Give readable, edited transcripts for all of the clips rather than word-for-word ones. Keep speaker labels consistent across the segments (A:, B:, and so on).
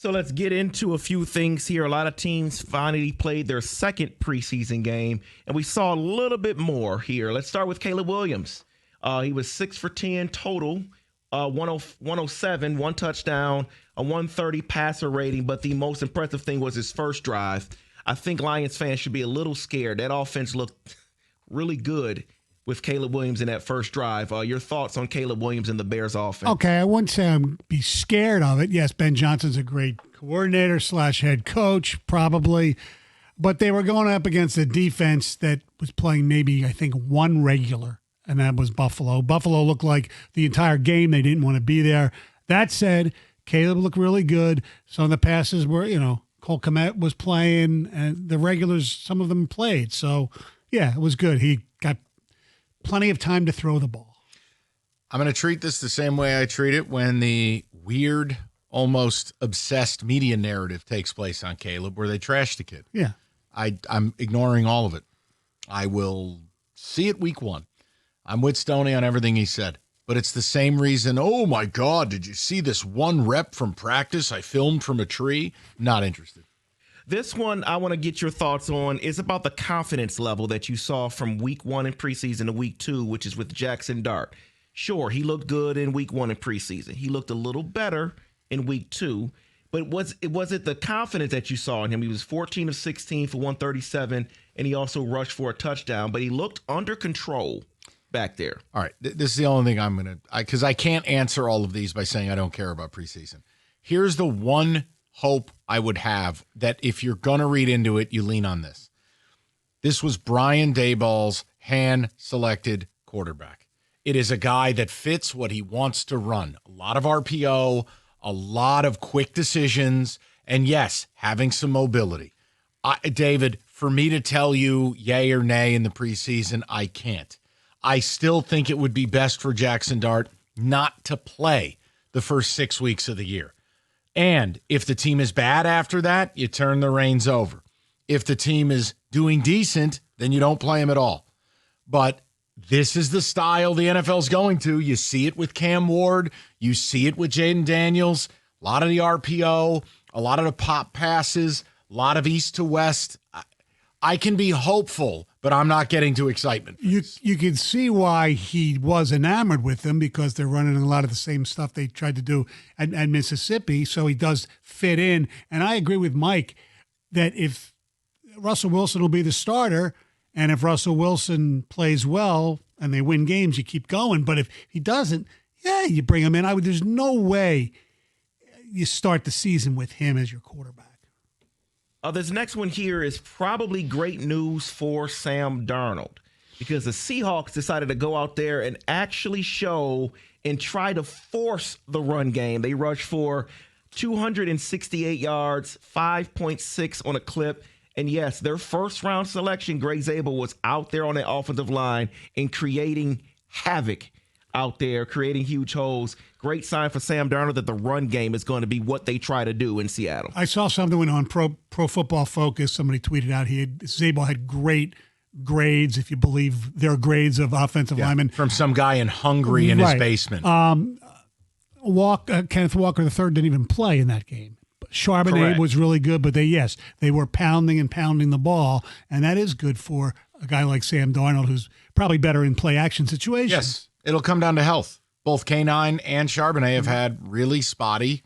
A: So let's get into a few things here. A lot of teams finally played their second preseason game, and we saw a little bit more here. Let's start with Caleb Williams. He was 6 for 10 total, 107, one touchdown, a 130 passer rating, but the most impressive thing was his first drive. I think Lions fans should be a little scared. That offense looked really good with Caleb Williams in that first drive. Your thoughts on Caleb Williams and the Bears offense?
B: Okay, I wouldn't say I'm be scared of it. Yes, Ben Johnson's a great coordinator / head coach, probably. But they were going up against a defense that was playing maybe, I think, one regular, and that was Buffalo. Buffalo looked like the entire game they didn't want to be there. That said, Caleb looked really good. Some of the passes were, Cole Kmet was playing, and the regulars, some of them played. So, yeah, it was good. He got plenty of time to throw the ball.
C: I'm going to treat this the same way I treat it when the weird, almost obsessed media narrative takes place on Caleb, where they trash the kid.
B: Yeah.
C: I'm ignoring all of it. I will see it week 1. I'm with Stoney on everything he said. But it's the same reason, oh, my God, did you see this one rep from practice I filmed from a tree? Not interested.
A: This one I want to get your thoughts on is about the confidence level that you saw from week 1 in preseason to week 2, which is with Jackson Dart. Sure, he looked good in week 1 in preseason. He looked a little better in week 2. But was it the confidence that you saw in him? He was 14 of 16 for 137, and he also rushed for a touchdown. But he looked under control back there.
C: All right, this is the only thing I'm going to – because I can't answer all of these by saying I don't care about preseason. Here's the one hope I would have that if you're going to read into it, you lean on this. This was Brian Daboll's hand-selected quarterback. It is a guy that fits what he wants to run. A lot of RPO, a lot of quick decisions, and yes, having some mobility. David, for me to tell you yay or nay in the preseason, I can't. I still think it would be best for Jackson Dart not to play the first 6 weeks of the year. And if the team is bad after that, you turn the reins over. If the team is doing decent, then you don't play him at all. But this is the style the NFL's going to. You see it with Cam Ward. You see it with Jaden Daniels. A lot of the RPO, a lot of the pop passes, a lot of east to west. I can be hopeful, but I'm not getting to excitement.
B: You can see why he was enamored with them, because they're running a lot of the same stuff they tried to do at Mississippi, so he does fit in. And I agree with Mike that if Russell Wilson will be the starter, and if Russell Wilson plays well and they win games, you keep going. But if he doesn't, yeah, you bring him in. There's no way you start the season with him as your quarterback.
A: This next one here is probably great news for Sam Darnold, because the Seahawks decided to go out there and actually show and try to force the run game. They rushed for 268 yards, 5.6 on a clip. And yes, their first-round selection, Greg Zabel, was out there on the offensive line and creating havoc out there, creating huge holes. Great sign for Sam Darnold that the run game is going to be what they try to do in Seattle.
B: I saw something on Pro Football Focus. Somebody tweeted out Zabel had great grades, if you believe their grades of offensive linemen.
C: From some guy in Hungary in his basement.
B: Kenneth Walker III didn't even play in that game. Charbonnet was really good, but they were pounding the ball, and that is good for a guy like Sam Darnold, who's probably better in play-action situations.
C: Yes, it'll come down to health. Both K9 and Charbonnet have had really spotty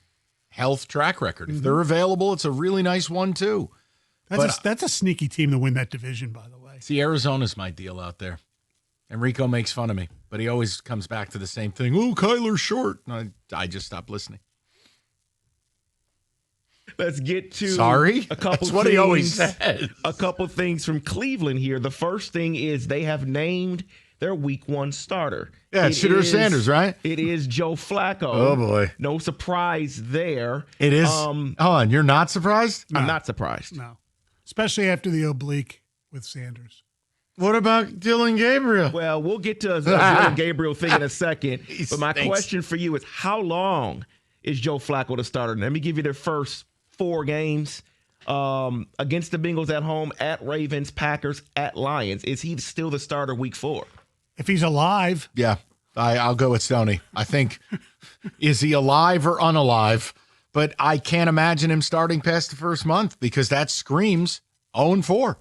C: health track record. If they're available, it's a really nice one, too.
B: That's a sneaky team to win that division, by the way.
C: See, Arizona's my deal out there. And Rico makes fun of me, but he always comes back to the same thing. Oh, Kyler's short. I just stopped listening.
A: Let's get to a couple
C: That's what he always says.
A: A couple things from Cleveland here. The first thing is they have named their week 1 starter.
C: Yeah, it's Shedeur Sanders, right?
A: It is Joe Flacco.
C: Oh, boy.
A: No surprise there.
C: It is? Hold on, you're not surprised?
A: I'm not surprised.
B: No. Especially after the oblique with Sanders.
C: What about Dylan Gabriel?
A: Well, we'll get to a Dylan Gabriel thing in a second. But my
C: stinks.
A: question for you is, how long is Joe Flacco the starter? Let me give you their first 4 games. Against the Bengals at home, at Ravens, Packers, at Lions. Is he still the starter week 4?
B: If he's alive.
C: Yeah, I'll go with Stoney. I think, is he alive or unalive? but I can't imagine him starting past the first month because that screams 0-4.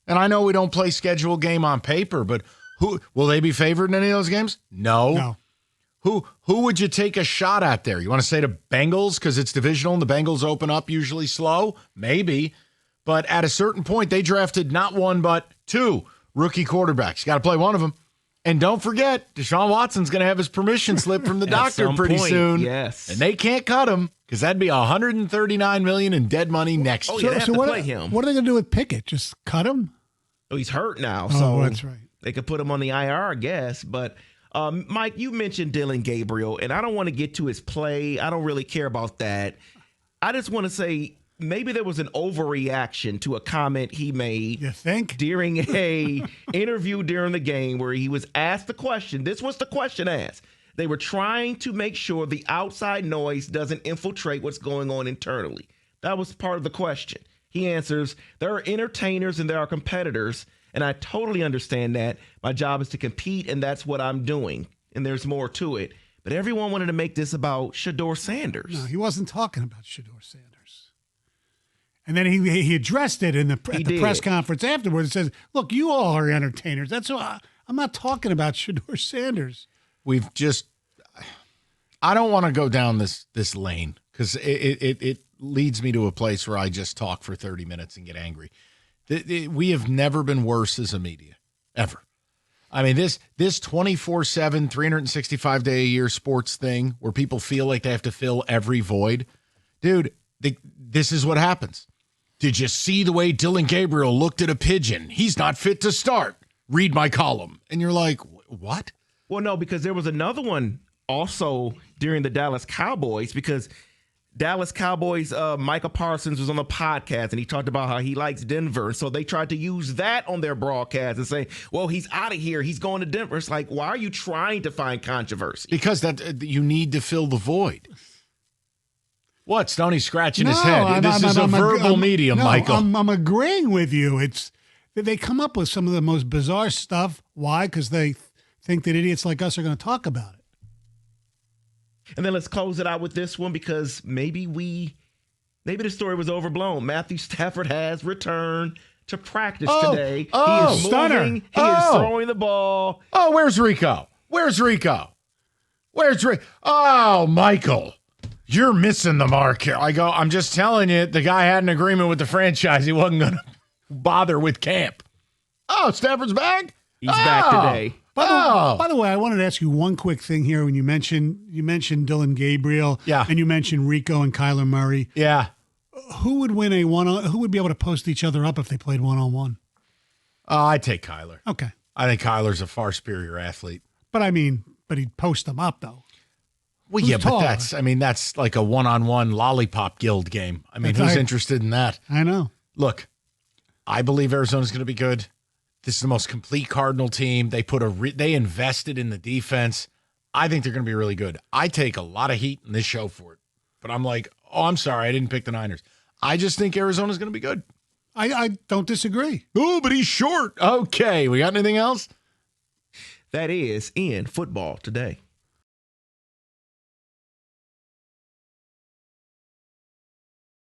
C: And I know we don't play scheduled game on paper, but who will they be favored in any of those games? No. Who would you take a shot at there? You want to say the Bengals because it's divisional and the Bengals open up usually slow? Maybe. But at a certain point, they drafted not one but two rookie quarterbacks. You got to play one of them. And don't forget, Deshaun Watson's going to have his permission slip from the doctor pretty soon.
A: Yes.
C: And they can't cut him because that'd be $139 million in dead money next year.
A: Yeah, they have to play him.
B: What are they going to do with Pickett? Just cut him?
A: Oh, he's hurt now.
B: So that's right.
A: They could put him on the IR, I guess. But, Mike, you mentioned Dillon Gabriel, and I don't want to get to his play. I don't really care about that. I just want to say maybe there was an overreaction to a comment he made.
B: You think?
A: During a interview during the game where he was asked the question. This was the question asked. They were trying to make sure the outside noise doesn't infiltrate what's going on internally. That was part of the question. He answers, there are entertainers and there are competitors, and I totally understand that. My job is to compete, and that's what I'm doing. And there's more to it. But everyone wanted to make this about Shedeur Sanders.
B: No, he wasn't talking about Shedeur Sanders. And then he addressed it at the press conference afterwards. And says, look, you all are entertainers. That's why I'm not talking about Shedeur Sanders.
C: I don't want to go down this lane because it leads me to a place where I just talk for 30 minutes and get angry. We have never been worse as a media, ever. I mean, this 24/7, 365-day-a-year sports thing where people feel like they have to fill every void. Dude, this is what happens. Did you see the way Dillon Gabriel looked at a pigeon? He's not fit to start. Read my column. And you're like, what?
A: Well, no, because there was another one also during the Dallas Cowboys because Dallas Cowboys, Micah Parsons was on the podcast and he talked about how he likes Denver. So they tried to use that on their broadcast and say, well, he's out of here. He's going to Denver. It's like, why are you trying to find controversy?
C: Because you need to fill the void. What? Stoney's scratching his head. This is a verbal medium, Michael.
B: I'm agreeing with you. They come up with some of the most bizarre stuff. Why? Because they think that idiots like us are going to talk about it.
A: And then let's close it out with this one because maybe the story was overblown. Matthew Stafford has returned to practice today. He is moving. He is throwing the ball.
C: Oh, where's Rico? Oh, Michael. You're missing the mark here. I'm just telling you, the guy had an agreement with the franchise. He wasn't going to bother with camp. Oh, Stafford's back?
A: He's back today.
B: By the way, I wanted to ask you one quick thing here. When you mentioned Dillon Gabriel, and you mentioned Rico and Kyler Murray.
C: Yeah.
B: Who would win who would be able to post each other up if they played one-on-one?
C: I'd take Kyler.
B: Okay.
C: I think Kyler's a far superior athlete.
B: But he'd post them up though.
C: Well,
B: Who's
C: yeah,
B: taller?
C: but that's like a one-on-one lollipop guild game. I mean, who's interested in that?
B: I know.
C: Look, I believe Arizona's going to be good. This is the most complete Cardinal team. They invested in the defense. I think they're going to be really good. I take a lot of heat in this show for it. But I'm like, I'm sorry, I didn't pick the Niners. I just think Arizona's going to be good.
B: I don't disagree.
C: Oh, but he's short. Okay, we got anything else?
A: That is in football today.